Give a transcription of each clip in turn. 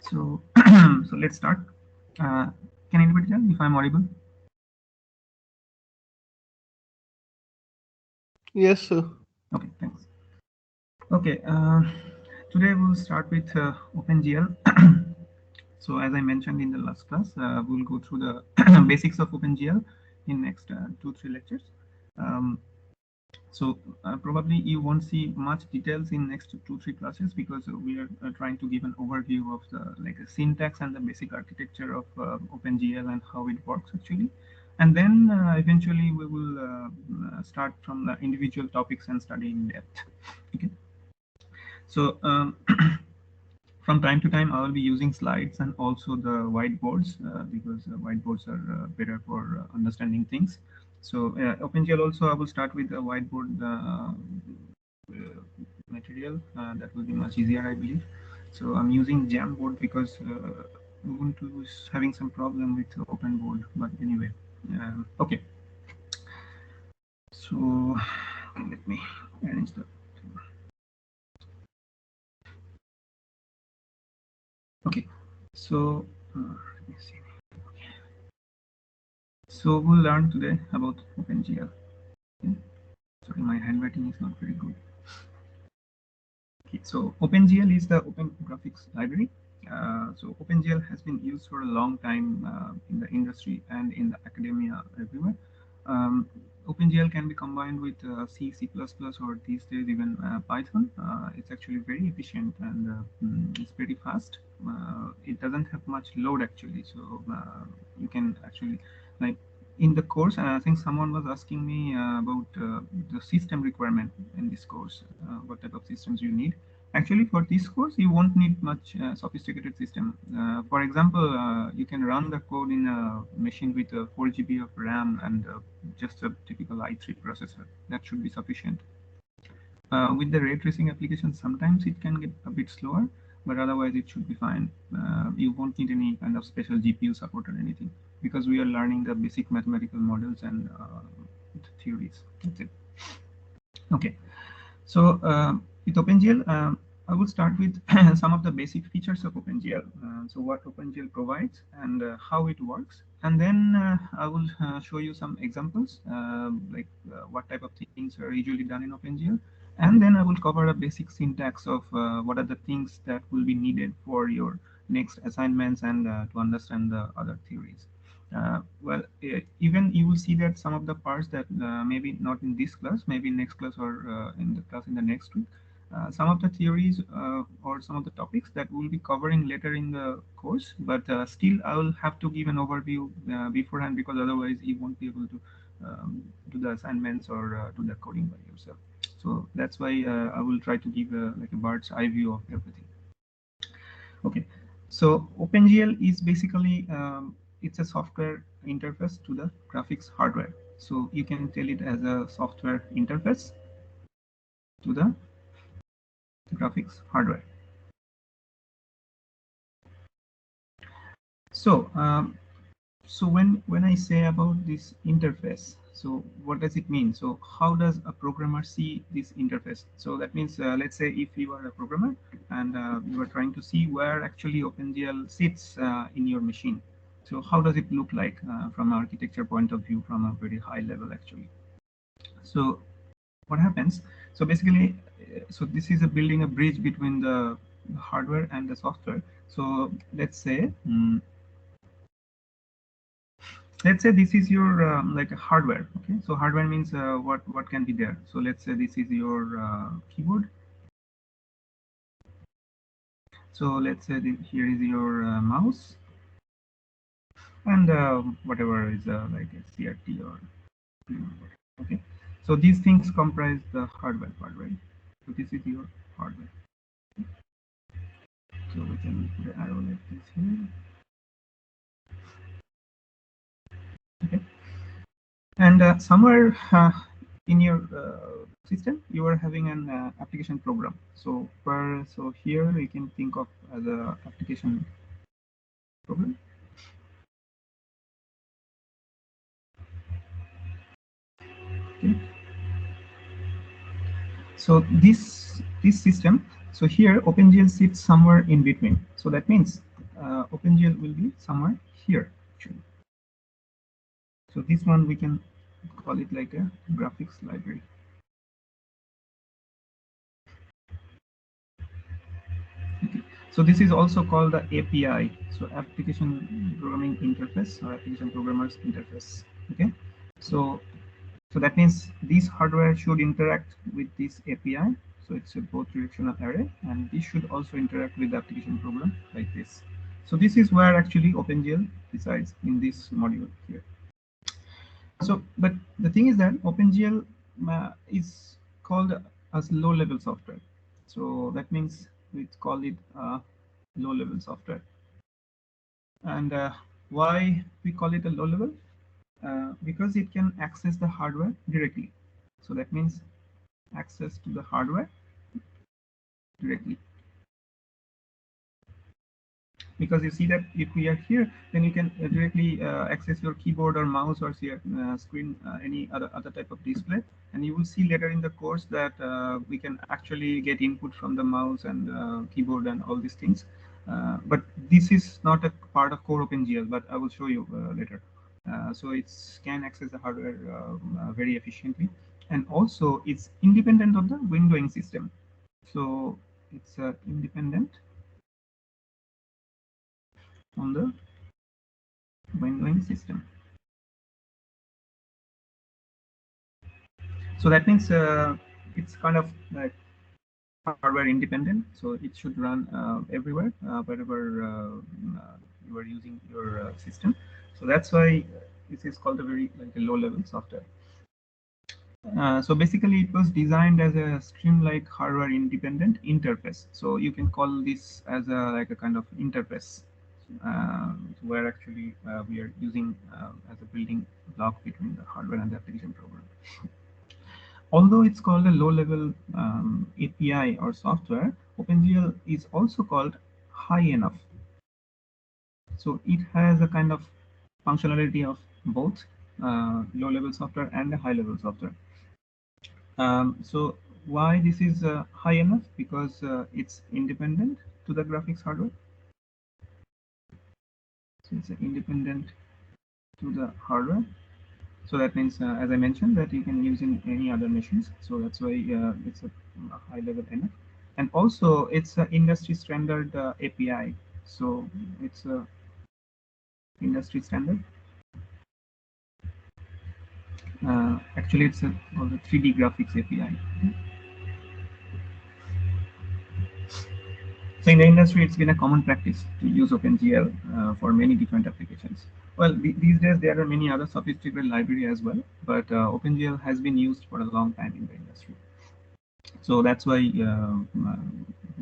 So, so let's start. Can anybody tell if I'm audible? Yes, sir. Okay, thanks. Okay, today we'll start with OpenGL. So as I mentioned in the last class, we'll go through the basics of OpenGL in next 2-3 lectures. Um, so probably you won't see much details in next 2-3 classes because we are trying to give an overview of the like a syntax and the basic architecture of OpenGL and how it works actually. And then eventually we will start from the individual topics and study in depth. Okay. So from time to time, I will be using slides and also the whiteboards because whiteboards are better for understanding things. So OpenGL also, I will start with the whiteboard material. That will be much easier, I believe. So I'm using Jamboard because Ubuntu is having some problem with OpenBoard. But anyway, okay. So let me arrange the. Okay. So let me see. So we'll learn today about OpenGL. Okay. Sorry, my handwriting is not very good. Okay, so OpenGL is the Open Graphics Library. So OpenGL has been used for a long time in the industry and in the academia everywhere. OpenGL can be combined with C, C++, or these days even Python. It's actually very efficient and it's pretty fast. It doesn't have much load actually, so you can actually like in the course. I think someone was asking me about the system requirement in this course. What type of systems you need? Actually, for this course, you won't need much sophisticated system. For example, you can run the code in a machine with 4 GB of RAM and just a typical i3 processor. That should be sufficient. With the ray tracing application, sometimes it can get a bit slower, but otherwise it should be fine. You won't need any kind of special GPU support or anything because we are learning the basic mathematical models and theories. That's it. Okay. So with OpenGL, I will start with some of the basic features of OpenGL. So what OpenGL provides and how it works. And then I will show you some examples, like what type of things are usually done in OpenGL. And then I will cover a basic syntax of what are the things that will be needed for your next assignments and to understand the other theories. Even you will see that some of the parts that maybe not in this class, maybe next class or in the class in the next week, some of the theories or some of the topics that we'll be covering later in the course, but still I will have to give an overview beforehand because otherwise you won't be able to do the assignments or do the coding by yourself. So that's why I will try to give like a bird's eye view of everything. Okay, so OpenGL is basically it's a software interface to the graphics hardware. So you can tell it as a software interface to the graphics hardware. So so when I say about this interface, so what does it mean? So how does a programmer see this interface? So that means let's say if you are a programmer and you are trying to see where actually OpenGL sits in your machine. So how does it look like from an architecture point of view, from a very high level actually? So what happens? So basically, so this is a building a bridge between the hardware and the software. So let's say this is your like a hardware. Okay, so hardware means what can be there. So let's say this is your keyboard. So let's say here is your mouse and whatever is like a CRT or okay. So these things comprise the hardware part, right? So this is your hardware. So we can put an arrow like this here. Okay, and somewhere in your system you are having an application program. So here you can think of as a application program. Okay. So this system, So here OpenGL sits somewhere in between. So that means OpenGL will be somewhere here actually. So this one we can call it like a graphics library. Okay. So this is also called the API, so application programming interface or application programmers interface. Okay, so that means this hardware should interact with this API. So it's a both directional array, and this should also interact with the application program like this. So this is where actually OpenGL resides in this module here. So, but the thing is that OpenGL is called as low-level software. So that means we call it low-level software. And why we call it a low-level? Because it can access the hardware directly. So that means access to the hardware directly. Because you see that if we are here, then you can directly access your keyboard or mouse or see screen, any other type of display, and you will see later in the course that we can actually get input from the mouse and keyboard and all these things. But this is not a part of core OpenGL, but I will show you later. So it can access the hardware very efficiently, and also it's independent of the windowing system. So it's independent on the windowing system. So that means it's kind of like hardware independent. So it should run everywhere, wherever you are using your system. So that's why this is called a very like a low-level software. So basically, it was designed as a Streamlike hardware independent interface. So you can call this as a like a kind of interface where actually we are using as a building block between the hardware and the application program. Although it's called a low-level API or software, OpenGL is also called high enough. So it has a kind of functionality of both low-level software and a high-level software. So why this is high enough? Because it's independent to the graphics hardware. So it's independent to the hardware. So that means, as I mentioned, that you can use in any other machines. So that's why it's a high level enough. And also, it's an industry standard API. So it's a industry standard. Actually, it's called the 3D graphics API. So in the industry, it's been a common practice to use OpenGL for many different applications. Well, these days there are many other sophisticated library as well, but OpenGL has been used for a long time in the industry. So that's why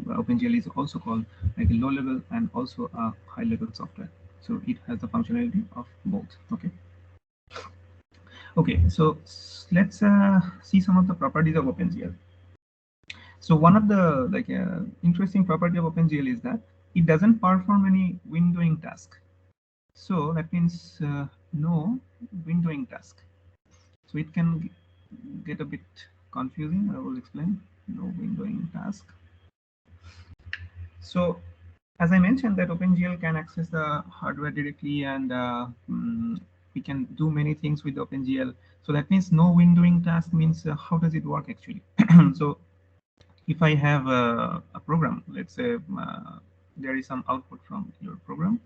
OpenGL is also called like a low level and also a high level software. So it has the functionality of both. Okay. Okay. So let's see some of the properties of OpenGL. So one of the like interesting property of OpenGL is that it doesn't perform any windowing task. So that means no windowing task. So it can get a bit confusing. I will explain. No windowing task. So as I mentioned that OpenGL can access the hardware directly, and we can do many things with OpenGL. So that means no windowing task means how does it work actually? So if I have a program, let's say there is some output from your program.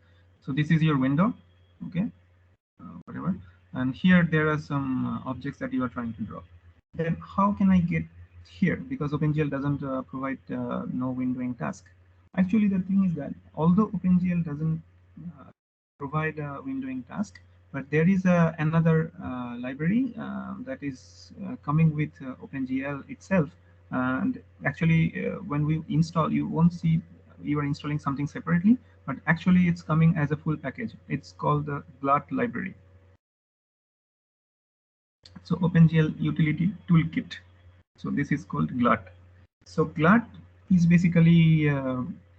So this is your window, okay, whatever. And here there are some objects that you are trying to draw. Then how can I get here? Because OpenGL doesn't provide no windowing task. Actually, the thing is that although OpenGL doesn't provide a windowing task, but there is another library that is coming with OpenGL itself. And actually, when we install, you won't see you are installing something separately, but actually it's coming as a full package. It's called the GLUT library. So OpenGL utility toolkit. So this is called GLUT. So GLUT is basically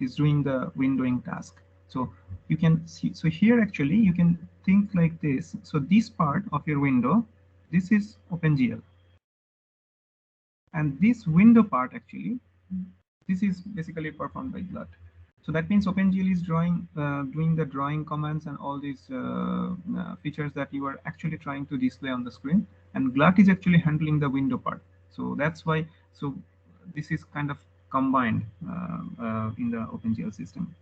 is doing the windowing task. So you can see, so here actually you can think like this. So this part of your window, this is OpenGL. And this window part actually, this is basically performed by GLUT. So that means OpenGL is doing the drawing commands and all these features that you are actually trying to display on the screen, and GLUT is actually handling the window part. So that's why. So this is kind of combined in the OpenGL system.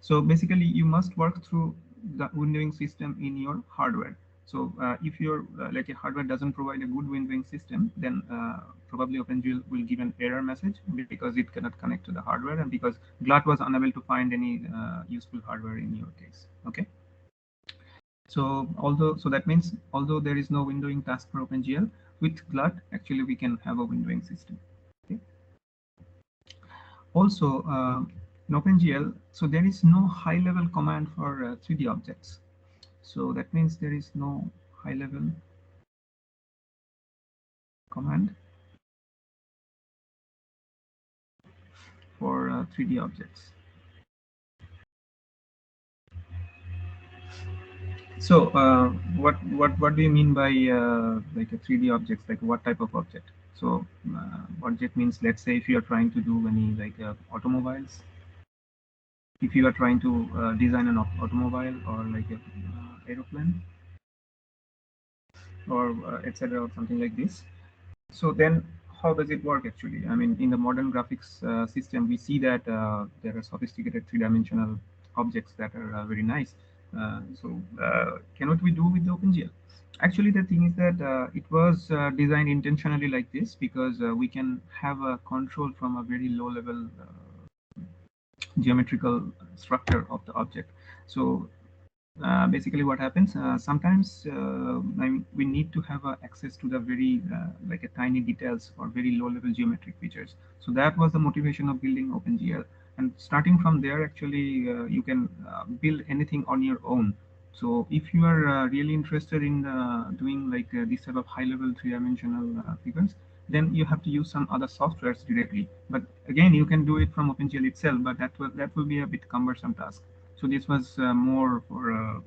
So basically, you must work through the windowing system in your hardware. So if your like a hardware doesn't provide a good windowing system, then probably OpenGL will give an error message because it cannot connect to the hardware, and because GLUT was unable to find any useful hardware in your case. Okay. So that means although there is no windowing task for OpenGL, with GLUT actually we can have a windowing system. Okay. Also, in OpenGL, so there is no high-level command for 3D objects. So that means there is no high-level command for 3D objects. So what do you mean by like a 3D objects? Like what type of object? So object means, let's say if you are trying to do any like automobiles, if you are trying to design an automobile or like a aeroplane or etc. or something like this. So then how does it work actually? I mean, in the modern graphics system, we see that there are sophisticated three-dimensional objects that are very nice. Cannot we do with the OpenGL? Actually, the thing is that it was designed intentionally like this because we can have a control from a very low level geometrical structure of the object. So basically what happens sometimes I mean, we need to have access to the very like a tiny details or very low level geometric features. So that was the motivation of building OpenGL, and starting from there actually you can build anything on your own. So if you are really interested in doing like this type of high level three-dimensional figures, then you have to use some other softwares directly. But again, you can do it from OpenGL itself, but that will be a bit cumbersome task. So this was more for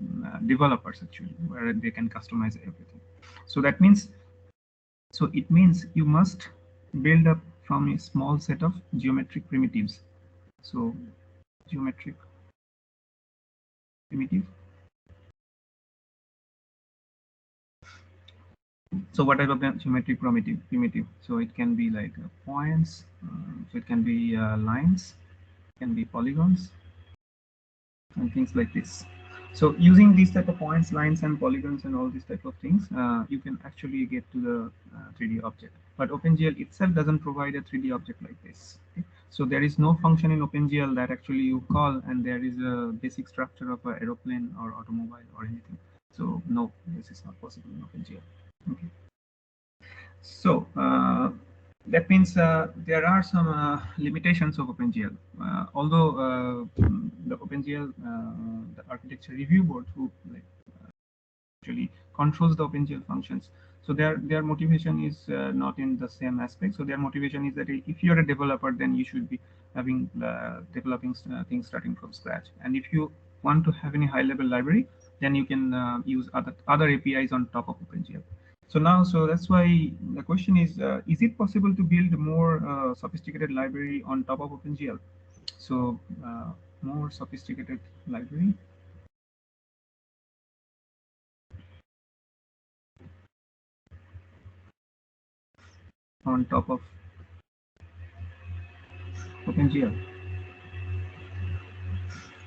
developers actually, where they can customize everything. So that means, so it means you must build up from a small set of geometric primitives. So geometric primitive. So what type of geometric primitive? So it can be like points. So it can be lines, can be polygons, and things like this. So using these type of points, lines, and polygons and all these type of things, you can actually get to the 3D object. But OpenGL itself doesn't provide a 3D object like this. Okay? So there is no function in OpenGL that actually you call and there is a basic structure of an aeroplane or automobile or anything. So no, this is not possible in OpenGL. Okay. So that means there are some limitations of OpenGL. Although the OpenGL, the architecture review board, who like, actually controls the OpenGL functions, so their motivation is not in the same aspect. So their motivation is that if you're a developer, then you should be having developing things starting from scratch. And if you want to have any high-level library, then you can use other APIs on top of OpenGL. So now, so that's why the question is it possible to build more sophisticated library on top of OpenGL? So more sophisticated library on top of OpenGL.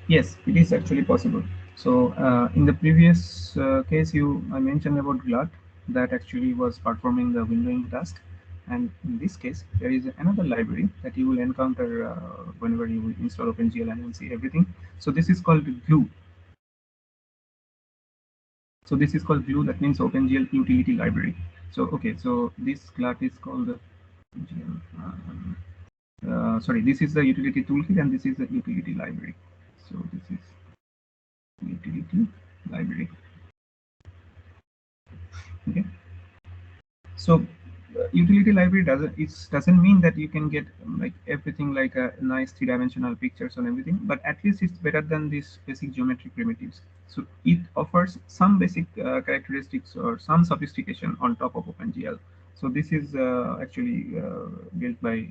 Yes, it is actually possible. So in the previous case, I mentioned about GLUT that actually was performing the windowing task. And in this case, there is another library that you will encounter whenever you install OpenGL and you will see everything. So this is called Glue. So this is called Glue. That means OpenGL utility library. So okay, so this GLUT is called sorry, this is the utility toolkit and this is the utility library. So this is utility library. Okay. So utility library doesn't mean that you can get like everything like a nice three-dimensional pictures and everything, but at least it's better than these basic geometric primitives. So it offers some basic characteristics or some sophistication on top of OpenGL. So this is actually built by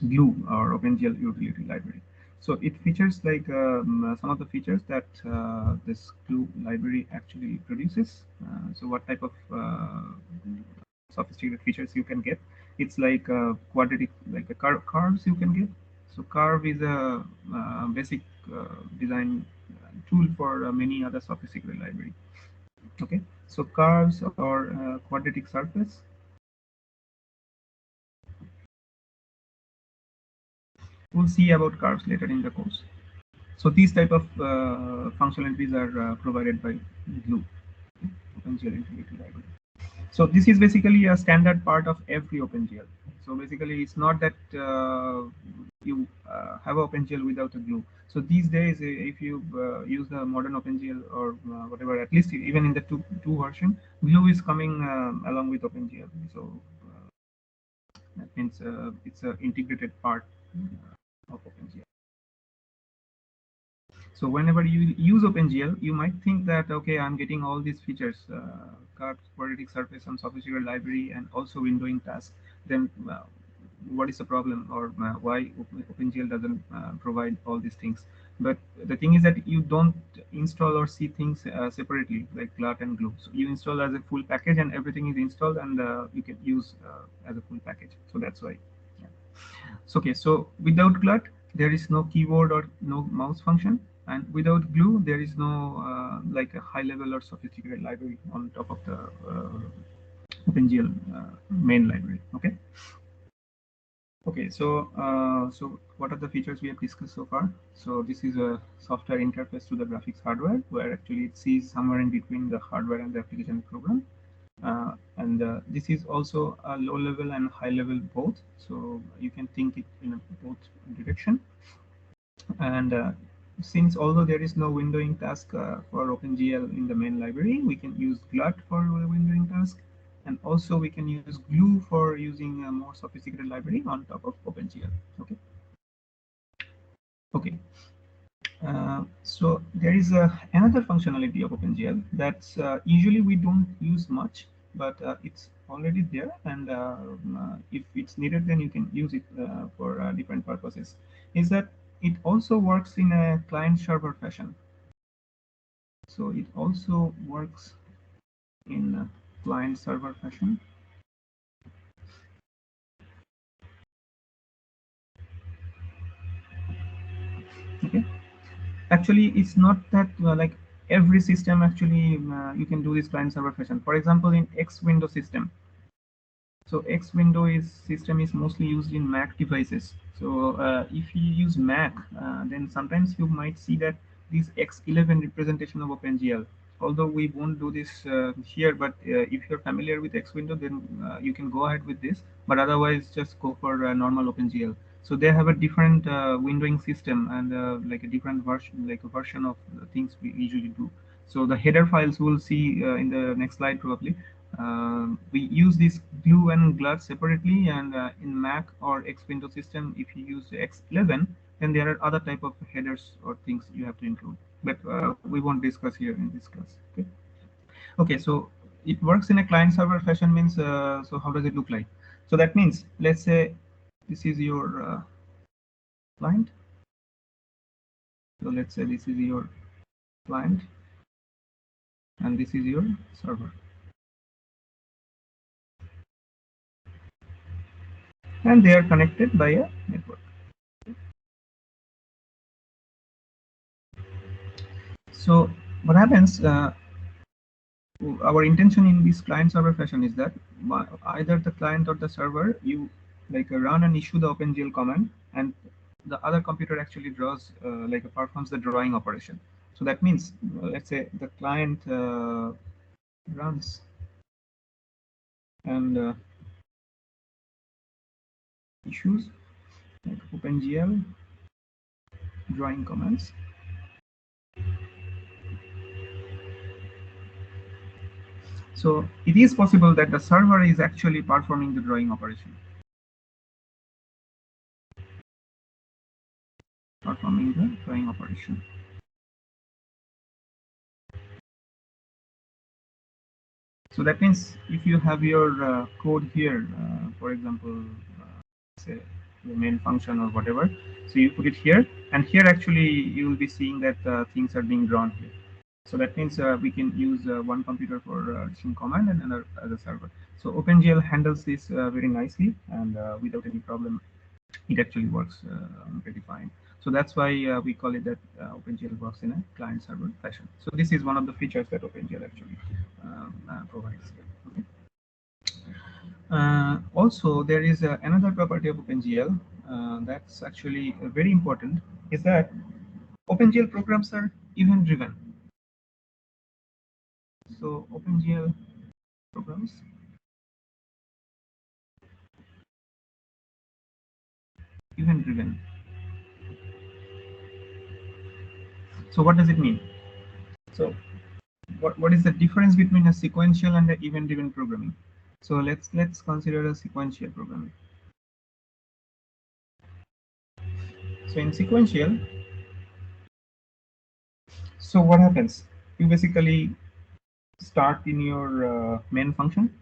Glue or OpenGL utility library. So it features like some of the features that this Glue library actually produces. So what type of sophisticated features you can get? It's like quadratic, like the curves you can get. So curve is a basic design tool for many other sophisticated library. Okay, so curves or quadratic surface. We'll see about curves later in the course. So these type of functionalities are provided by Glue, OpenGL Integrated Library. So this is basically a standard part of every OpenGL. So basically, it's not that you have OpenGL without a Glue. So these days, if you use the modern OpenGL or whatever, at least even in the two version, Glue is coming along with OpenGL. So that means it's an integrated part of OpenGL. So whenever you use OpenGL, you might think that, okay, I'm getting all these features, curves, quadratic surface, some sophisticated library, and also windowing task. Then what is the problem, or why OpenGL doesn't provide all these things? But the thing is that you don't install or see things separately, like GLUT and Glue. So you install as a full package, and everything is installed, and you can use as a full package. So that's why. Yeah. So, okay, so without GLUT, there is no keyboard or no mouse function, and without Glue, there is no like a high level or sophisticated library on top of the OpenGL main library. Okay. Okay, so so what are the features we have discussed so far? So this is a software interface to the graphics hardware, where actually it sees somewhere in between the hardware and the application program. And this is also a low level and high level both, so you can think it in both direction. And since although there is no windowing task for OpenGL in the main library, we can use GLUT for the windowing task, and also we can use Glue for using a more sophisticated library on top of OpenGL. Okay. Okay. So there is another functionality of OpenGL that's usually we don't use much, but it's already there, and if it's needed, then you can use it for different purposes. Is that it also works in a client-server fashion. So it also works in a client-server fashion. Okay. Actually, it's not that like every system actually you can do this client-server fashion. For example, in X window system. So X window is system is mostly used in Mac devices. So if you use Mac, then sometimes you might see that this X11 representation of OpenGL. Although we won't do this here, but if you're familiar with X window, then you can go ahead with this. But otherwise, just go for normal OpenGL. So they have a different windowing system and like a different version, like a version of the things we usually do. So the header files we'll see in the next slide probably. We use this Glue and GLUT separately, and in Mac or X window system, if you use X11, then there are other type of headers or things you have to include. But we won't discuss here in this class. Okay. Okay. So it works in a client server fashion means. So how does it look like? So that means, let's say this is your client. So let's say this is your client, and this is your server, and they are connected by a network. So what happens? Our intention in this client server fashion is that either the client or the server, you like run and issue the OpenGL command, and the other computer actually draws like performs the drawing operation. So that means let's say the client runs and issues like OpenGL drawing commands. So it is possible that the server is actually performing the drawing operation. Performing the drawing operation. So that means if you have your code here, for example, say the main function or whatever. So you put it here, and here actually you will be seeing that things are being drawn here. So that means we can use one computer for some command and another as a server. So OpenGL handles this very nicely, and without any problem, it actually works pretty fine. So that's why we call it that OpenGL works in a client-server fashion. So this is one of the features that OpenGL actually provides here. Okay. Also, there is another property of OpenGL that's actually very important, is that OpenGL programs are event-driven. So OpenGL programs event-driven. So what does it mean? So what is the difference between a sequential and an event-driven programming? So let's consider a sequential programming. So in sequential, so what happens? You basically start in your main function.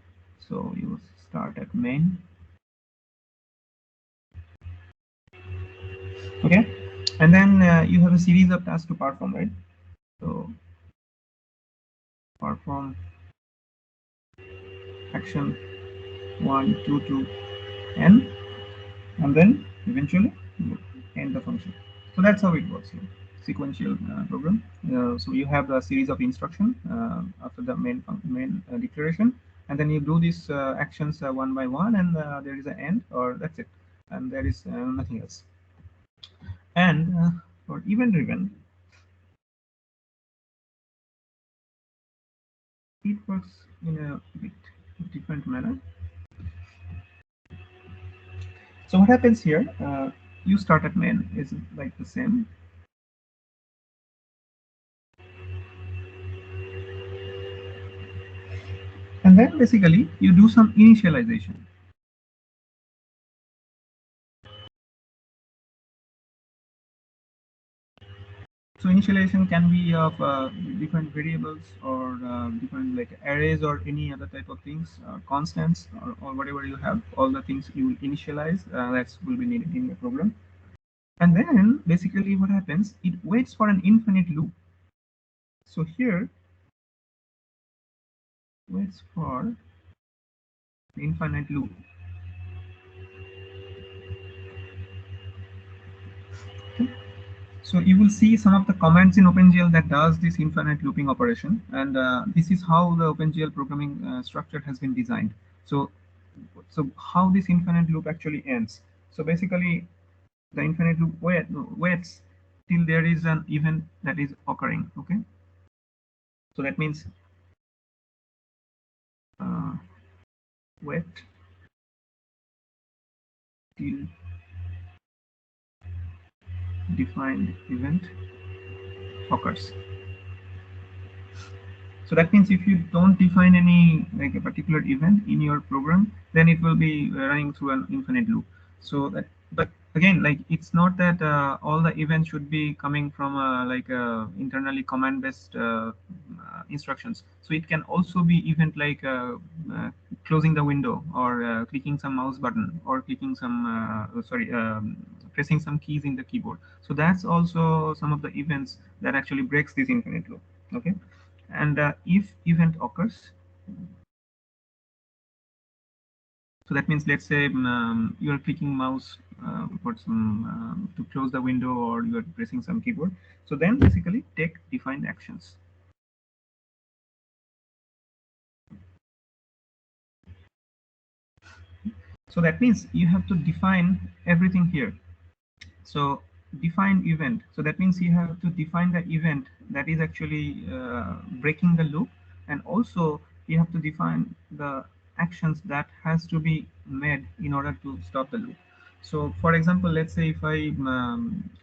So you start at main. Okay, and then you have a series of tasks to perform, right? So perform action 1, 2 to n, and then eventually you end the function. So that's how it works here. Sequential program. So you have a series of instruction after the main declaration, and then you do these actions one by one, and there is an end, or that's it, and there is nothing else. And for event-driven, it works in a bit different manner. So what happens here? You start at main is like the same. And then basically you do some initialization. So initialization can be of different variables or different like arrays or any other type of things, constants or whatever you have, all the things you will initialize that will be needed in your program. And then basically what happens, it waits for an infinite loop. So here, waits for infinite loop. Okay. So you will see some of the commands in OpenGL that does this infinite looping operation, and this is how the OpenGL programming structure has been designed. So how this infinite loop actually ends. So basically, the infinite loop waits till there is an event that is occurring. Okay. So that means uh, wait till defined event occurs. So that means if you don't define any like a particular event in your program, then it will be running through an infinite loop. So that, but again, like it's not that all the events should be coming from like internally command-based instructions. So it can also be event like closing the window or clicking some mouse button or clicking some pressing some keys in the keyboard. So that's also some of the events that actually breaks this infinite loop. Okay. And if event occurs, so that means let's say you are clicking mouse for some to close the window, or you are pressing some keyboard. So then basically take defined actions. So that means you have to define everything here. So define event. So that means you have to define the event that is actually breaking the loop, and also you have to define the actions that has to be made in order to stop the loop. So for example, let's say if I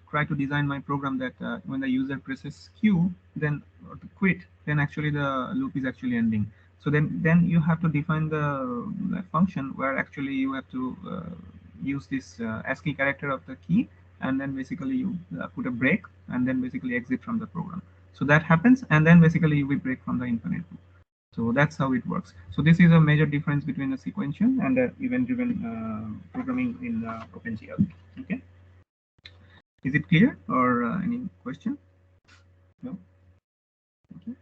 try to design my program that when the user presses Q, then or to quit, then actually the loop is actually ending. So then you have to define the function where actually you have to use this ASCII character of the key, and then basically you put a break and then basically exit from the program. So that happens, and then basically we break from the infinite loop. So that's how it works. So this is a major difference between the sequential and the event-driven programming in OpenGL. Okay, is it clear or any question? No. Okay.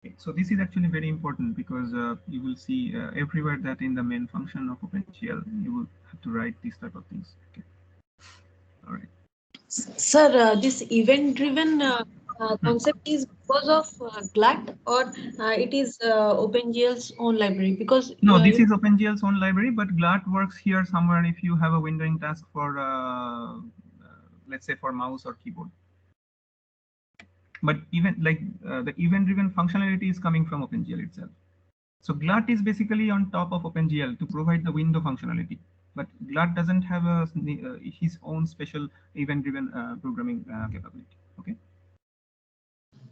Okay. So this is actually very important because you will see everywhere that in the main function of OpenGL you will have to write these type of things. Okay. All right. Sir, this event-driven Hmm. concept is because of GLAT, or it is OpenGL's own library? Because No, this is OpenGL's own library, but GLAT works here somewhere if you have a windowing task for, let's say, for mouse or keyboard. But even like the event-driven functionality is coming from OpenGL itself. So GLAT is basically on top of OpenGL to provide the window functionality. But GLAT doesn't have his own special event-driven programming capability. Okay.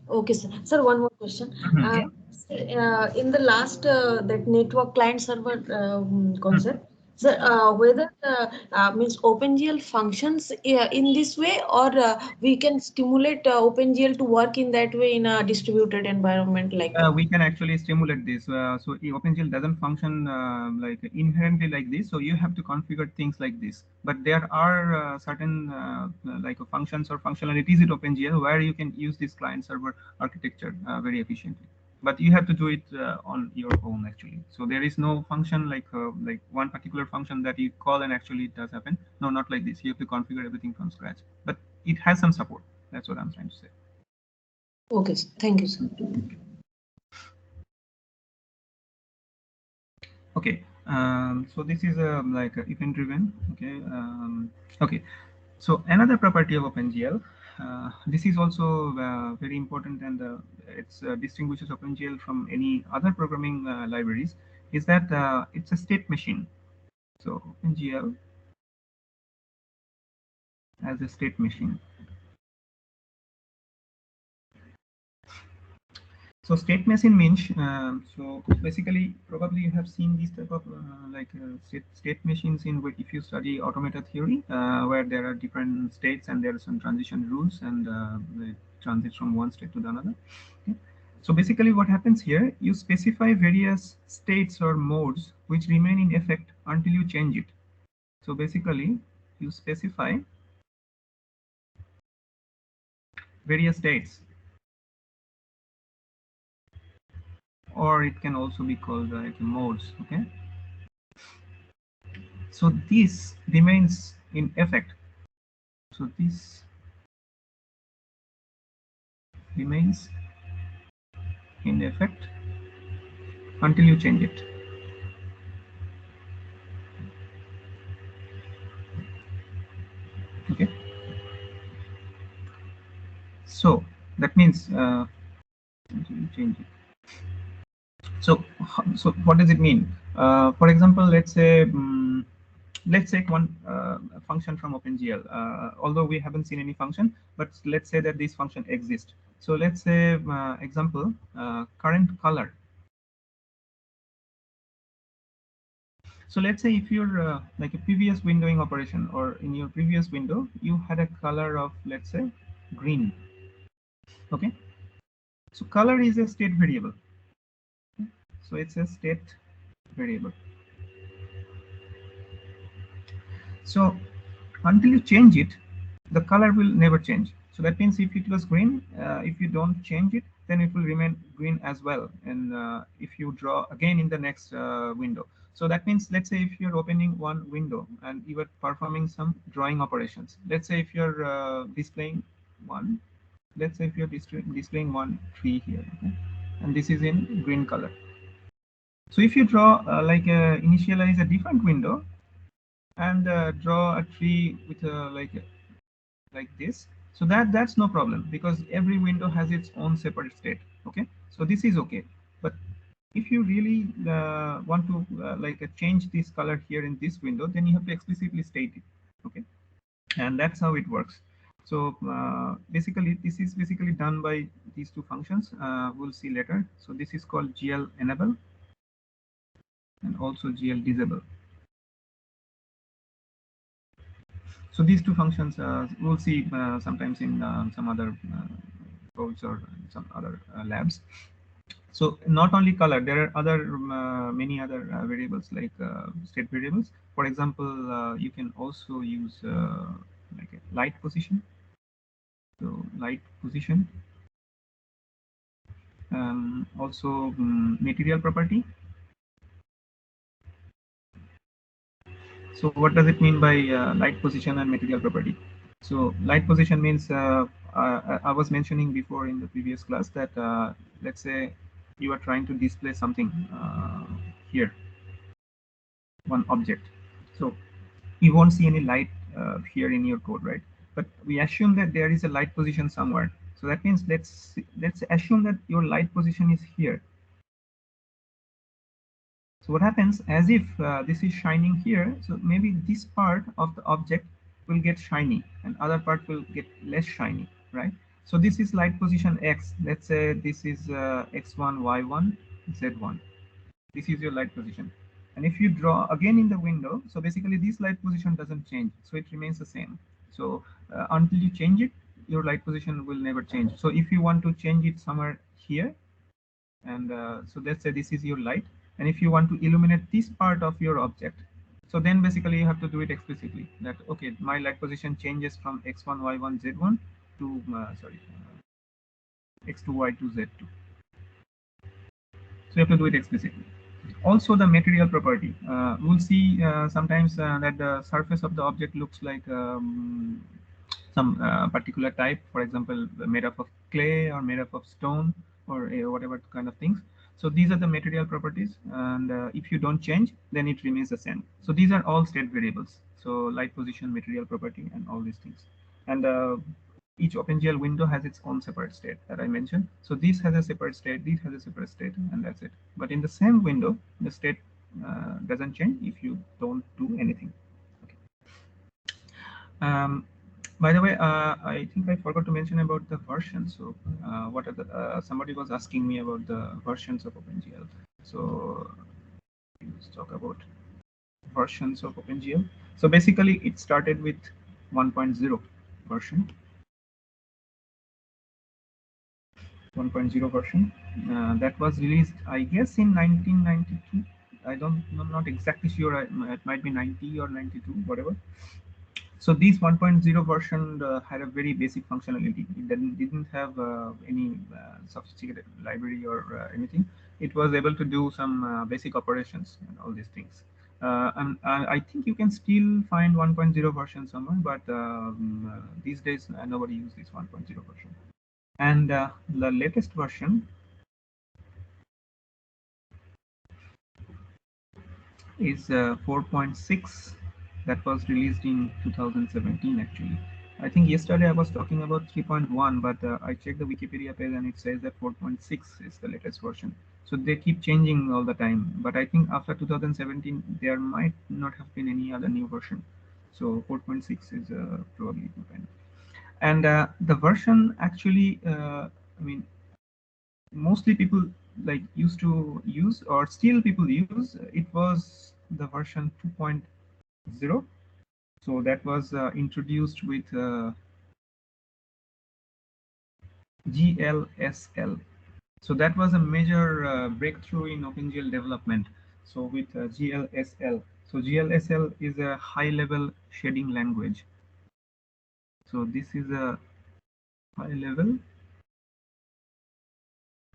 okay, sir. Sir, one more question. Mhm. Uh, Yeah. in the last that network client server Mhm. concept, sir, whether means OpenGL functions in this way, or we can stimulate OpenGL to work in that way in a distributed environment like. We can actually stimulate this. So OpenGL doesn't function like inherently like this. So you have to configure things like this. But there are certain like functions or functionalities in OpenGL where you can use this client server architecture very efficiently. But you have to do it on your own actually. So there is no function like one particular function that you call and actually it does happen. No, not like this. You have to configure everything from scratch. But it has some support. That's what I'm trying to say. Okay, sir. Thank you, sir. Okay, so this is like event driven. Okay, okay. So another property of OpenGL, this is also very important, and it distinguishes OpenGL from any other programming libraries, is that it's a state machine. So OpenGL as a state machine. So state machine means so basically probably you have seen these type of state machines in which if you study automata theory where there are different states and there are some transition rules and they transit from one state to the another. Okay. So basically what happens here, you specify various states or modes which remain in effect until you change it. So basically you specify various states, or it can also be called like modes. Okay. So this remains in effect. So this remains in effect until you change it. Okay. So that means until you change it. So what does it mean? For example, let's take one function from OpenGL. Although we haven't seen any function, but let's say that this function exists. So let's say example current color. So let's say if you're like a previous windowing operation or in your previous window, you had a color of, let's say, green. Okay. So color is a state variable. So it's a state variable. So until you change it, the color will never change. So that means if it was green, if you don't change it, then it will remain green as well. And if you draw again in the next window. So that means, let's say if you're opening one window and you are performing some drawing operations. Let's say if you're displaying one, let's say if you're displaying one tree here, okay? And this is in green color. So if you draw initialize a different window and draw a tree with like this, so that's no problem because every window has its own separate state. Okay, so this is okay. But if you really want to change this color here in this window, then you have to explicitly state it. Okay, and that's how it works. So basically this is basically done by these two functions, we'll see later. So this is called GL enable and also GL disable. So these two functions we'll see sometimes in some other codes or some other labs. So not only color, there are other many other variables like state variables. For example, you can also use like a light position. So light position, also material property. So what does it mean by light position and material property? So light position means I was mentioning before in the previous class that let's say you are trying to display something here, one object. So you won't see any light here in your code, right? But we assume that there is a light position somewhere. So that means let's assume that your light position is here. So what happens, as if this is shining here, so maybe this part of the object will get shiny and other part will get less shiny, right? So this is light position X. Let's say this is X1, Y1, Z1. This is your light position. And if you draw again in the window, so basically this light position doesn't change. So it remains the same. So until you change it, your light position will never change. So if you want to change it somewhere here, and so let's say this is your light, and if you want to illuminate this part of your object, so then basically you have to do it explicitly that okay, my light position changes from x1 y1 z1 to x2 y2 z2. So you have to do it explicitly. Also the material property, we'll see sometimes that the surface of the object looks like some particular type, for example, made up of clay or made up of stone or whatever kind of things. So these are the material properties, and if you don't change, then it remains the same. So these are all state variables. So light position, material property, and all these things. And each OpenGL window has its own separate state that I mentioned. So this has a separate state, this has a separate state, and that's it. But in the same window, the state doesn't change if you don't do anything. Okay. By the way, I think I forgot to mention about the versions. So, what are the? Somebody was asking me about the versions of OpenGL. So, let's talk about versions of OpenGL. So basically, it started with 1.0 version. 1.0 version that was released, I guess, in 1992. I'm not exactly sure. It might be 90 or 92, whatever. So this 1.0 version had a very basic functionality. It didn't have any sophisticated library or anything. It was able to do some basic operations and all these things. And I think you can still find 1.0 version somewhere, but these days nobody uses this 1.0 version. And the latest version is 4.6 that was released in 2017 actually. I think yesterday I was talking about 3.1, but I checked the Wikipedia page and it says that 4.6 is the latest version. So they keep changing all the time. But I think after 2017 there might not have been any other new version. So 4.6 is probably open. And the version actually, I mean, mostly people like used to use or still people use, it was the version 2.0. So that was introduced with GLSL. So that was a major breakthrough in OpenGL development. So with GLSL, so GLSL is a high level shading language. So this is a high level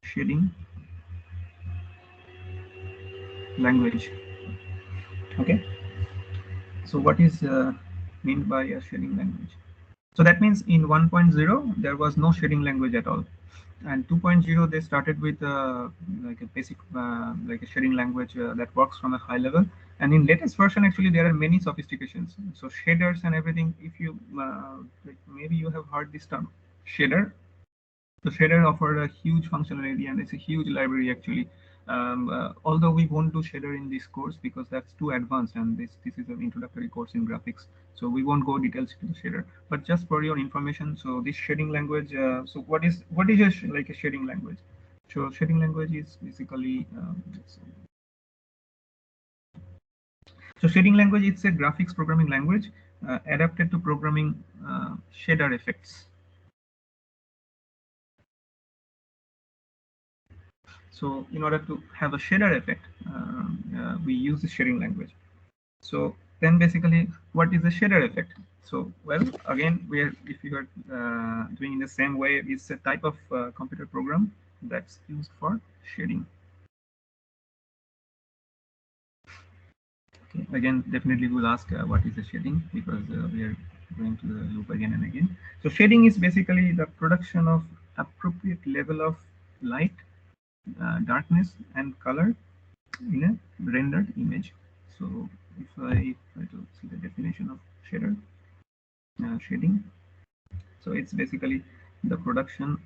shading language. Okay. So what is meant by a shading language? So that means in 1.0 there was no shading language at all, and 2.0 they started with like a basic like a shading language that works from a high level. And in latest version actually there are many sophistications. So shaders and everything. If you like maybe you have heard this term shader. So shader offered a huge functionality and it's a huge library actually. Although we won't do shader in this course because that's too advanced, and this is an introductory course in graphics, so we won't go details to the shader. But just for your information, so this shading language. So what is like a shading language? So shading language is basically so shading language. It's a graphics programming language adapted to programming shader effects. So in order to have a shader effect, we use the shading language. So then basically, what is the shader effect? So well, again, if you are doing in the same way, it's a type of computer program that's used for shading. Okay. Again, definitely we'll ask what is the shading, because we are going to the loop again and again. So shading is basically the production of appropriate level of light, darkness, and color in a rendered image. So if I try to see the definition of shader, shading, so it's basically the production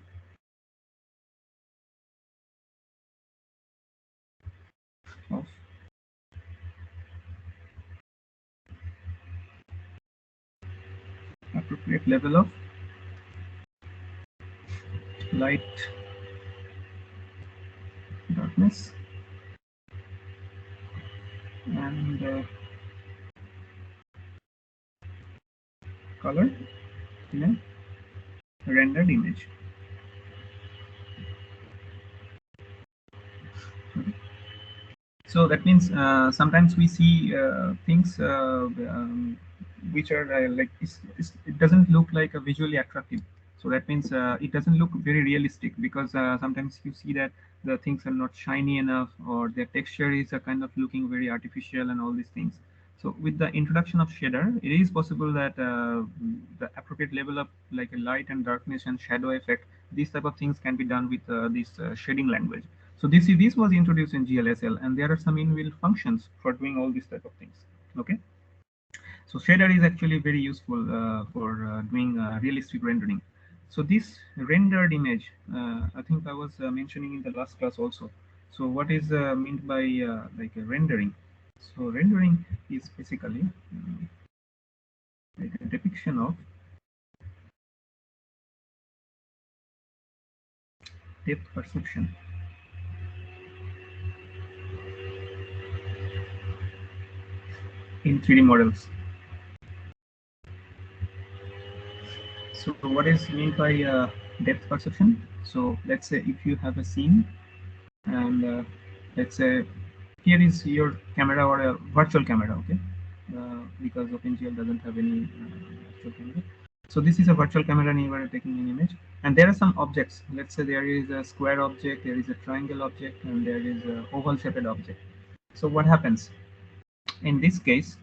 of appropriate level of light, darkness, and color in a rendered image. So that means sometimes we see things which are it doesn't look like a visually attractive. So that means it doesn't look very realistic, because sometimes you see that the things are not shiny enough, or their texture is kind of looking very artificial and all these things. So with the introduction of shader, it is possible that the appropriate level of like a light and darkness and shadow effect, these type of things can be done with this shading language. So this was introduced in GLSL, and there are some inbuilt functions for doing all these type of things. Okay, so shader is actually very useful for doing realistic rendering. So this rendered image, I think I was mentioning in the last class also. So what is meant by like rendering? So rendering is basically like a depiction of depth perception in 3D models. So what is meant by depth perception? So let's say if you have a scene, and let's say here is your camera or a virtual camera, okay, because OpenGL doesn't have any actual camera. So this is a virtual camera and you are taking an image, and there are some objects. Let's say there is a square object, there is a triangle object, and there is a oval shaped object. So what happens in this case?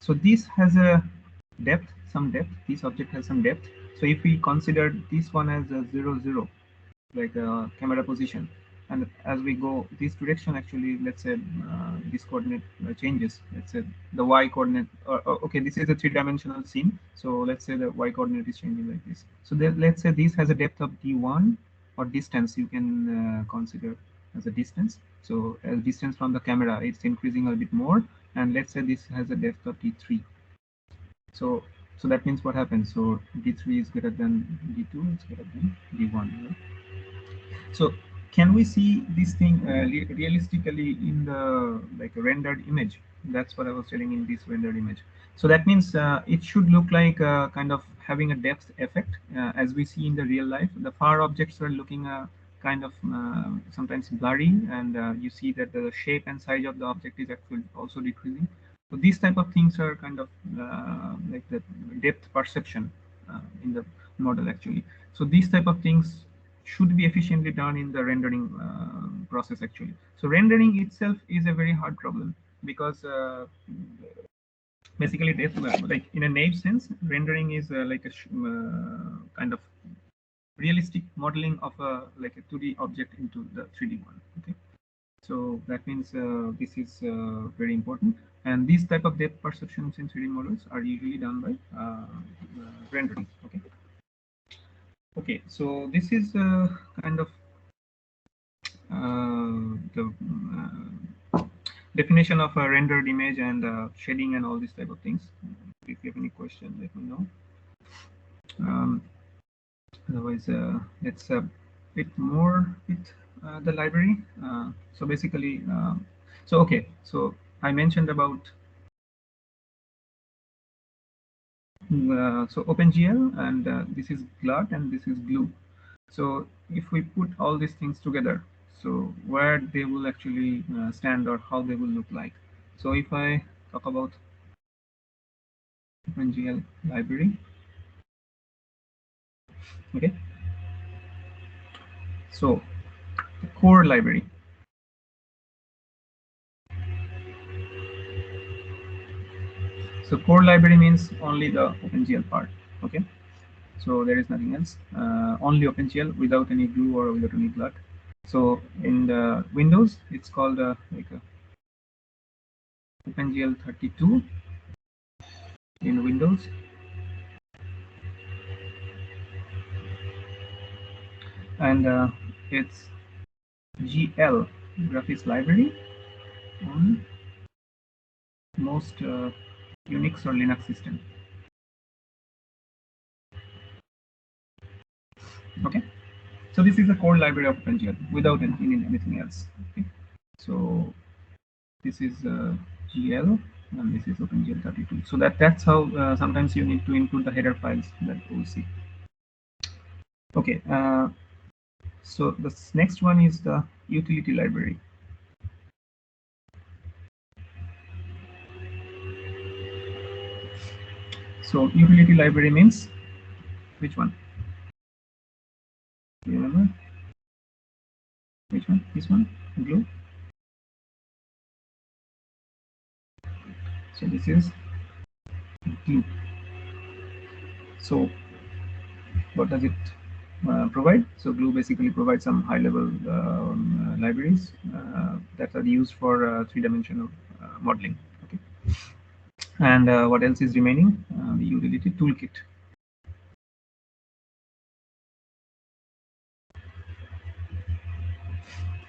So this has a depth, some depth. This object has some depth. So if we consider this one as a 0 0, like a camera position, and as we go this direction, actually, let's say this coordinate changes. Let's say the y coordinate, okay, this is a three-dimensional scene, so let's say the y coordinate is changing like this. So let's say this has a depth of d1, or distance you can consider as a distance. So as distance from the camera, it's increasing a bit more, and let's say this has a depth of d3. So that means what happens? So d3 is greater than d2, it's greater than d1, right? So can we see this thing realistically in the like rendered image? That's what I was telling in this rendered image. So that means it should look like kind of having a depth effect as we see in the real life. The far objects are looking kind of sometimes blurry, and you see that the shape and size of the object is actually also decreasing. So these type of things are kind of like the depth perception in the model actually. So these type of things should be efficiently done in the rendering process actually. So rendering itself is a very hard problem, because basically like in a naive sense, rendering is like a kind of realistic modeling of a like a 2D object into the 3D one. Okay, so that means this is very important, and these type of depth perceptions in 3D models are usually done by rendering. Okay. Okay, so this is kind of the definition of a rendered image and shading and all these type of things. If you have any question, let me know. Um, Otherwise, let's a bit more with the library. So basically, so okay, so I mentioned about so OpenGL, and this is GLUT and this is Glue. So if we put all these things together, So where they will actually stand or how they will look like. So if I talk about OpenGL library, okay, so the core library. So core library means only the OpenGL part, okay. So there is nothing else, only OpenGL without any glue or without any glut. So in the Windows, it's called like OpenGL 32 in Windows, and it's GL graphics library on most Unix or Linux system. Okay, so this is the core library of OpenGL without anything else. Okay, so this is GL and this is OpenGL 32. So that's how sometimes you need to include the header files that we'll see. Okay, so the next one is the utility library. So utility library means which one? Do you remember? Which one? This one? Glue? So this is glue. So what does it provide? So glue basically provides some high-level libraries that are used for three-dimensional modeling. Okay. And what else is remaining? The utility toolkit.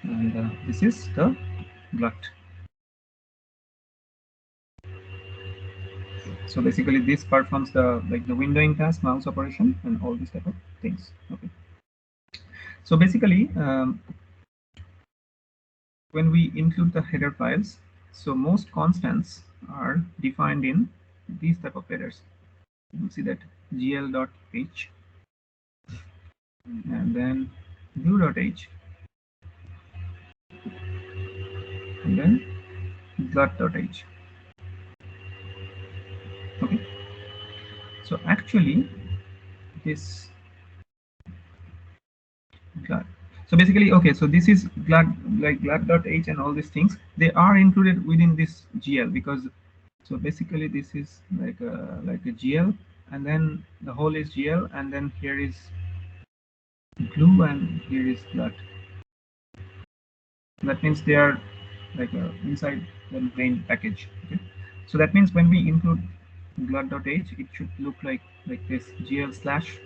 And this is the glut. So basically this performs the like the windowing task, mouse operation, and all these type of things. Okay. So basically when we include the header files, so most constants are defined in these type of headers. You will see that gl.h and then glue.h and then glut.h. Okay, so actually this glut. So basically, okay, so this is glut, like glut.h and all these things. They are included within this GL because so basically this is like a GL and then the whole is GL and then here is glue and here is glut. That means they are like inside the main package. Okay, so that means when we include glut.h, it should look like this gl slash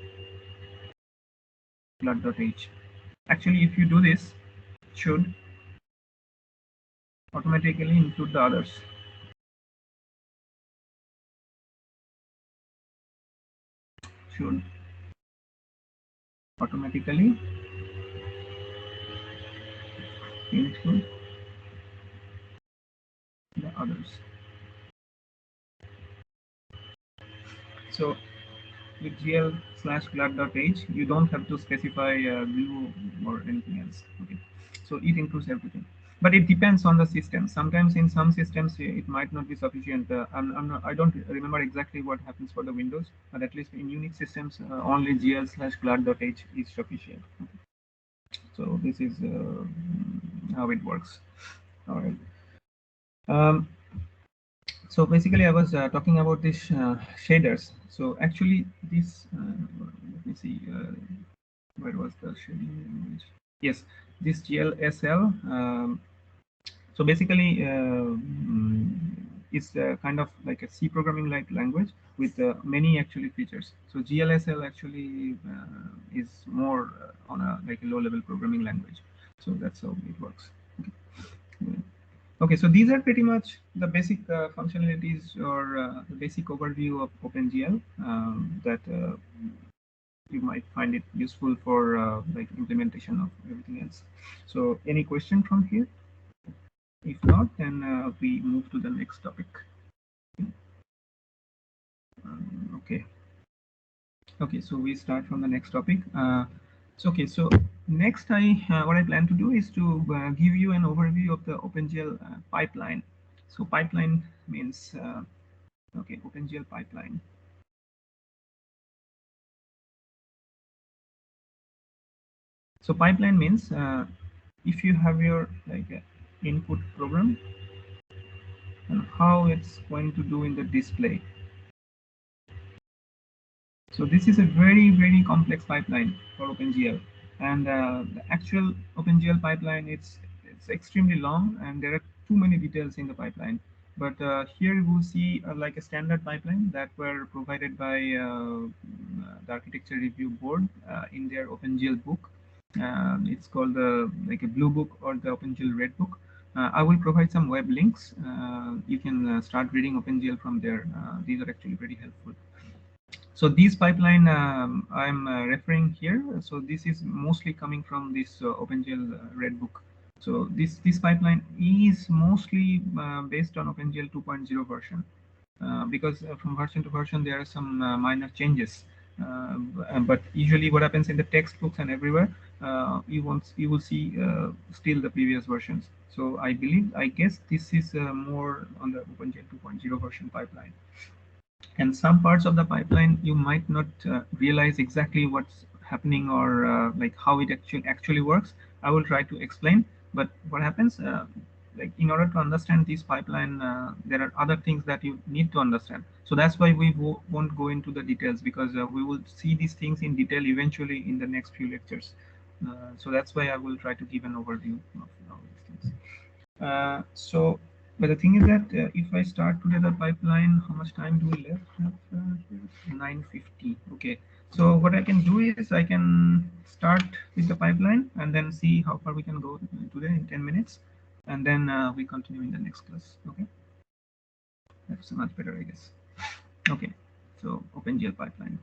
glut.h. Actually, if you do this, it should automatically include the others. Should automatically include the others. So with gl slash glut.h, you don't have to specify glue or anything else. Okay, so it includes everything, but it depends on the system. Sometimes in some systems it might not be sufficient. I don't remember exactly what happens for the Windows, but at least in Unix systems, only gl slash glut.h is sufficient. Okay. So this is how it works. All right. Um, so basically I was talking about these shaders. So actually this let me see where was the shading language. Yes, this GLSL so basically is kind of like a C programming like language with many actually features. So GLSL actually is more on a like a low level programming language. So that's how it works. Okay. Okay, so these are pretty much the basic functionalities or the basic overview of OpenGL that you might find it useful for like implementation of everything else. So any question from here? If not, then we move to the next topic. Okay. Okay, so we start from the next topic. So okay, so next, what I plan to do is to give you an overview of the OpenGL pipeline. So pipeline means okay, OpenGL pipeline. So pipeline means if you have your input program and how it's going to do in the display. So this is a very complex pipeline for OpenGL, and the actual OpenGL pipeline it's extremely long, and there are too many details in the pipeline. But here you will see like a standard pipeline that were provided by the Architecture Review Board in their OpenGL book. It's called the like a blue book or the OpenGL red book. I will provide some web links. You can start reading OpenGL from there. These are actually very helpful. So these pipeline I'm referring here. So this is mostly coming from this OpenGL Red Book. So this pipeline is mostly based on OpenGL 2.0 version because from version to version there are some minor changes. But usually what happens in the textbooks and everywhere, you will see still the previous versions. So I guess this is more on the OpenGL 2.0 version pipeline. And some parts of the pipeline you might not realize exactly what's happening or like how it actually works. I will try to explain, but what happens like in order to understand this pipeline there are other things that you need to understand. So that's why we won't go into the details, because we will see these things in detail eventually in the next few lectures. So that's why I will try to give an overview of all these things. But the thing is that if I start today the pipeline, how much time do we left? 9:50. Okay. So what I can do is I can start with the pipeline and then see how far we can go today in 10 minutes, and then we continue in the next class. Okay. That's much better, I guess. Okay. So OpenGL pipeline.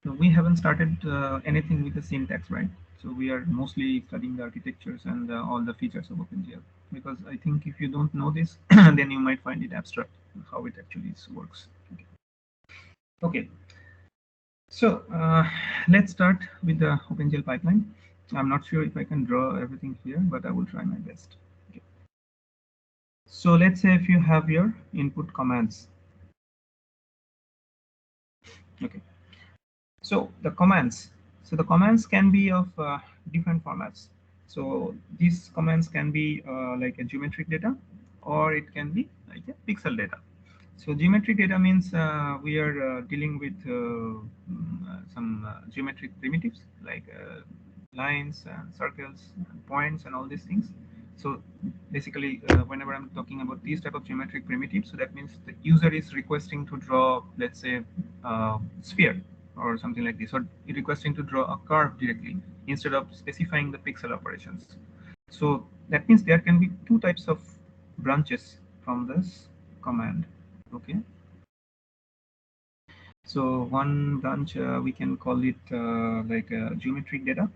So we haven't started anything with the syntax, right? So we are mostly studying the architectures and all the features of OpenGL, because I think if you don't know this, then you might find it abstract how it actually works. Okay. So let's start with the OpenGL pipeline. I'm not sure if I can draw everything here, but I will try my best. Okay. So let's say if you have your input commands. Okay. So the commands. So the commands can be of different formats. So these commands can be like a geometric data, or it can be like a pixel data. So geometric data means we are dealing with some geometric primitives like lines and circles and points and all these things. So basically, whenever I'm talking about these type of geometric primitives, so that means the user is requesting to draw, let's say, sphere or something like this, or requesting to draw a curve directly instead of specifying the pixel operations. So that means there can be two types of branches from this command. Okay. So one branch we can call it like geometric data.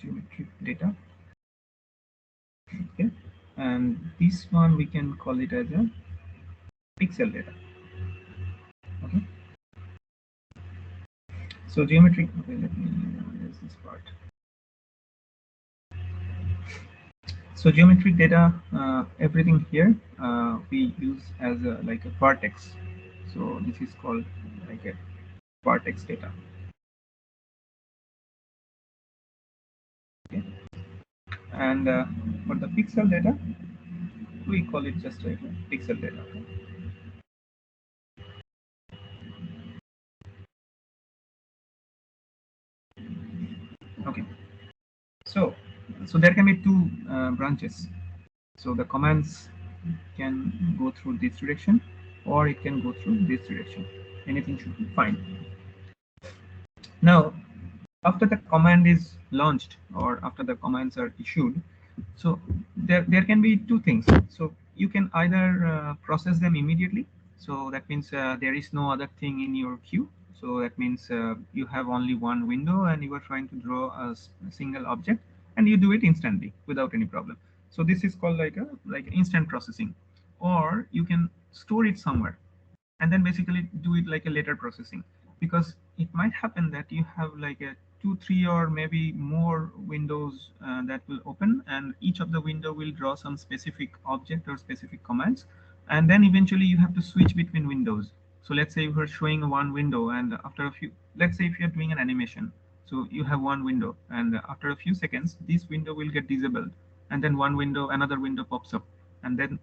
Geometric data. Okay. And this one we can call it as a pixel data. Okay. So geometric. Okay, let me erase this part. So geometric data, everything here we use as like a vertex. So this is called like a vertex data. Okay. And for the pixel data, we call it just like a pixel data. Okay. Okay. So there can be two branches. So the commands can go through this direction, or it can go through this direction. Anything should be fine. Now, after the command is launched or after the commands are issued, so there can be two things. So you can either process them immediately. So that means there is no other thing in your queue. So that means you have only one window and you are trying to draw a single object, and you do it instantly without any problem. So this is called like instant processing. Or you can store it somewhere, and then basically do it like a later processing, because it might happen that you have like a 2 3 or maybe more windows that will open, and each of the window will draw some specific object or specific commands, and then eventually you have to switch between windows. So let's say you are showing one window, and after a few, let's say if you're doing an animation, so you have one window, and after a few seconds this window will get disabled, and then another window pops up, and then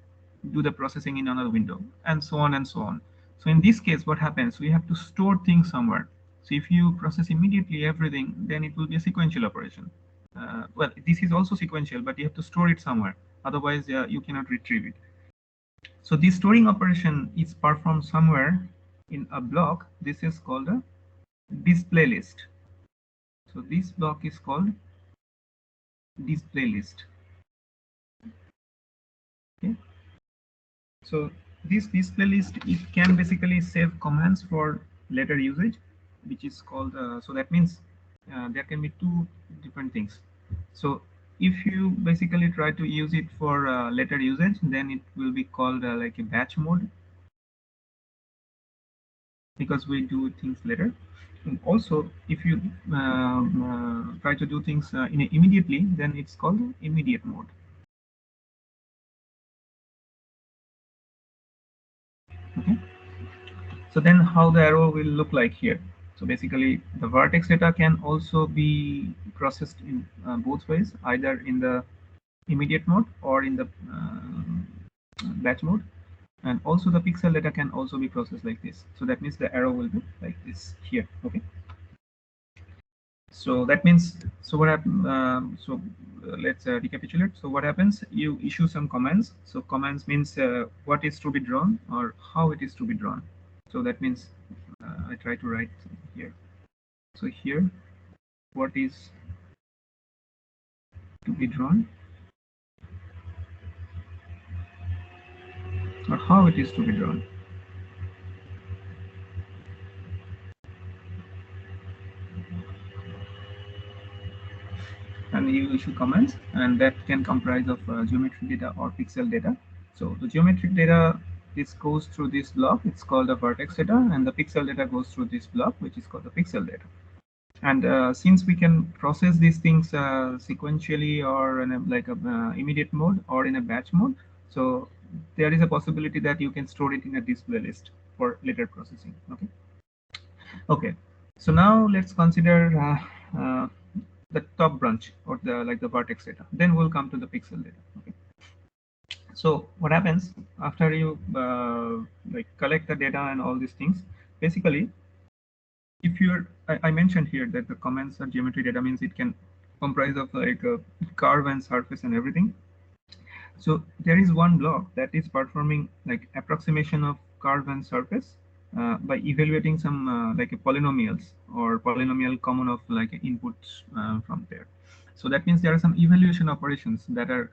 do the processing in another window, and so on and so on. So in this case, what happens? We have to store things somewhere. So if you process immediately everything, then it will be a sequential operation. Well, this is also sequential, but you have to store it somewhere. Otherwise, you cannot retrieve it. So this storing operation is performed somewhere in a block. This is called a display list. So this block is called display list. Okay. So this display list, it can basically save commands for later usage, which is called, so that means there can be two different things. So if you basically try to use it for later usage, then it will be called like a batch mode, because we do things later. And also, if you try to do things immediately, then it's called immediate mode. Okay. So then how the arrow will look like here. So basically the vertex data can also be processed in both ways, either in the immediate mode or in the batch mode. And also the pixel data can also be processed like this. So that means the arrow will be like this here. Okay. So that means, so what happens, let's recapitulate. So what happens, you issue some commands. So commands means what is to be drawn or how it is to be drawn. So that means I try to write here. So here, what is to be drawn or how it is to be drawn. And you issue commands, and that can comprise of geometric data or pixel data. So the geometric data, this goes through this block, it's called the vertex data, and the pixel data goes through this block, which is called the pixel data. And since we can process these things sequentially or in like a immediate mode or in a batch mode, so there is a possibility that you can store it in a display list for later processing. Okay. Okay. So now let's consider the top branch, or the vertex data. Then we'll come to the pixel data. Okay. So what happens after you like collect the data and all these things? Basically, if you're, I mentioned here that the comments are geometry data, means it can comprise of like a curve and surface and everything. So there is one block that is performing like approximation of curve and surface by evaluating some like a polynomials or polynomial common of like inputs from there. So that means there are some evaluation operations that are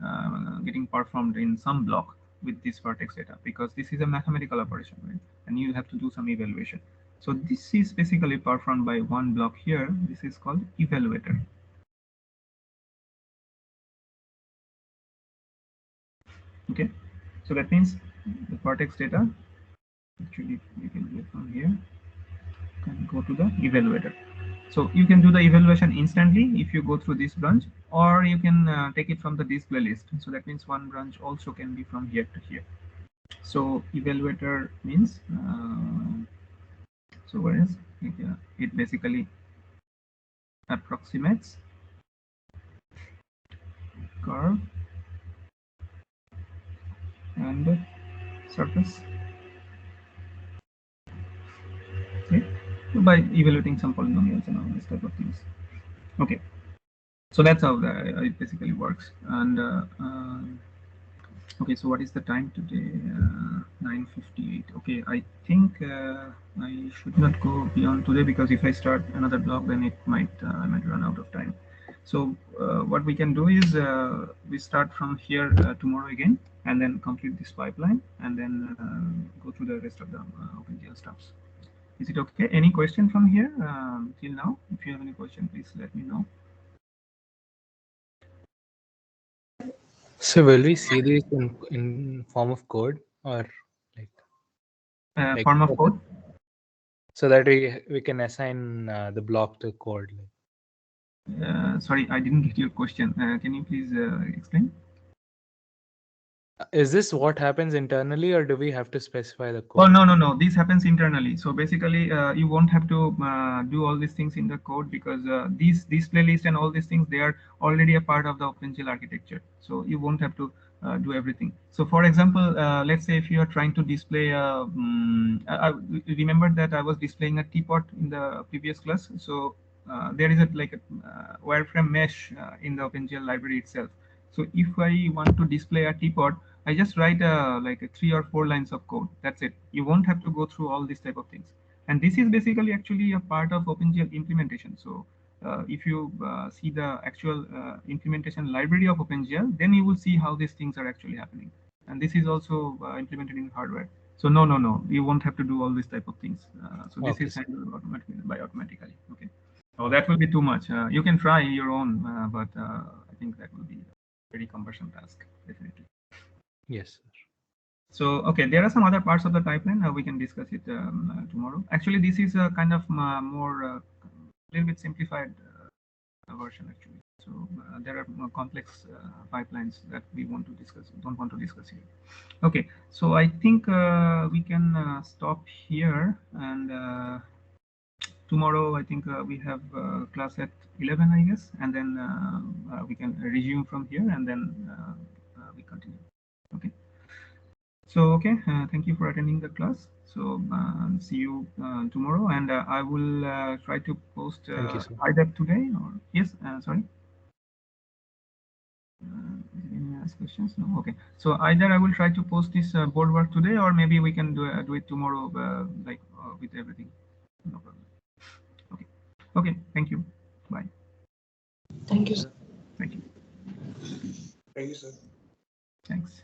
getting performed in some block with this vertex data, because this is a mathematical operation, right? And you have to do some evaluation. So this is basically performed by one block here. This is called evaluator. Okay, so that means the vertex data, actually you can do it from here, can go to the evaluator. So you can do the evaluation instantly if you go through this branch, or you can take it from the display list. So that means one branch also can be from here to here. So evaluator means so where is it? It basically approximates curve and surface, okay, by evaluating some polynomials and all this type of things. Okay, so that's how it basically works. And okay, so what is the time today? 9:58. Okay, I think I should not go beyond today, because if I start another blog, then I might run out of time. So what we can do is we start from here tomorrow again, and then complete this pipeline, and then go through the rest of the OpenGL stuffs. Is it okay? Any question from here till now? If you have any question, please let me know. So will we see this in form of code, or like? Like, form of code. so that we can assign the block to code. Sorry, I didn't get your question. Can you please explain? Is this what happens internally, or do we have to specify the Oh, code? no. This happens internally. So basically, you won't have to do all these things in the code, because these playlist and all these things, they are already a part of the OpenGL architecture. So you won't have to do everything. So for example, let's say if you are trying to display, I remember that I was displaying a teapot in the previous class. So there is like a wireframe mesh in the OpenGL library itself. So if I want to display a teapot, I just write like 3 or 4 lines of code. That's it. You won't have to go through all these type of things. And this is basically actually a part of OpenGL implementation. So if you see the actual implementation library of OpenGL, then you will see how these things are actually happening. And this is also implemented in hardware. So no, you won't have to do all these type of things. So this Okay, is handled automatically. Okay. So that will be too much. You can try your own, but I think that will be a very cumbersome task, definitely. yes, sir. So, okay, there are some other parts of the pipeline. We can discuss it tomorrow. Actually, this is a kind of more little bit simplified version actually. So there are more complex pipelines that we want to discuss. Don't want to discuss here. Okay, so I think we can stop here, and tomorrow I think we have class at 11, I guess, and then we can resume from here, and then we continue. Okay. So, okay, thank you for attending the class. So, see you tomorrow, and I will try to post Thank you, sir. either today or yes, sorry. Any ask questions? No. Okay. So either I will try to post this board work today, or maybe we can do it tomorrow, like with everything. No problem. Okay. Okay. Thank you. Bye. Thank you, sir. Thank you. Thank you, sir. Thanks.